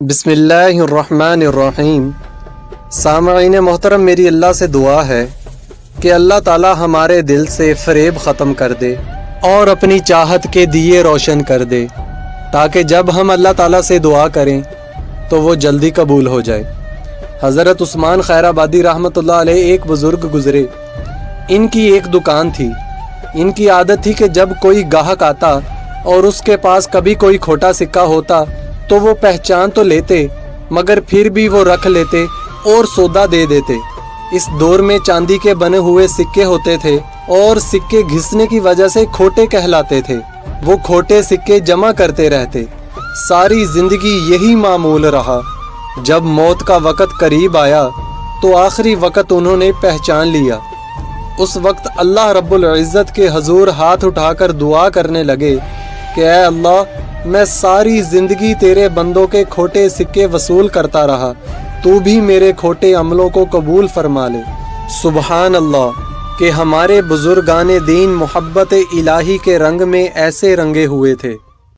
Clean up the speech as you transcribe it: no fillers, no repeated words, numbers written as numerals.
بسم اللہ الرحمن الرحیم۔ سامعین محترم، میری اللہ سے دعا ہے کہ اللہ تعالی ہمارے دل سے فریب ختم کر دے اور اپنی چاہت کے دیے روشن کر دے، تاکہ جب ہم اللہ تعالی سے دعا کریں تو وہ جلدی قبول ہو جائے۔ حضرت عثمان خیر آبادی رحمۃ اللہ علیہ ایک بزرگ گزرے۔ ان کی ایک دکان تھی۔ ان کی عادت تھی کہ جب کوئی گاہک آتا اور اس کے پاس کبھی کوئی کھوٹا سکہ ہوتا تو وہ پہچان تو لیتے، مگر پھر بھی وہ رکھ لیتے اور سودا دے دیتے۔ اس دور میں چاندی کے بنے ہوئے سکے ہوتے تھے اور سکے گھسنے کی وجہ سے کھوٹے کہلاتے تھے۔ وہ کھوٹے سکے جمع کرتے رہتے۔ ساری زندگی یہی معمول رہا۔ جب موت کا وقت قریب آیا تو آخری وقت انہوں نے پہچان لیا۔ اس وقت اللہ رب العزت کے حضور ہاتھ اٹھا کر دعا کرنے لگے کہ اے اللہ، میں ساری زندگی تیرے بندوں کے کھوٹے سکے وصول کرتا رہا، تو بھی میرے کھوٹے عملوں کو قبول فرما لے۔ سبحان اللہ کہ ہمارے بزرگان دین محبت الہی کے رنگ میں ایسے رنگے ہوئے تھے۔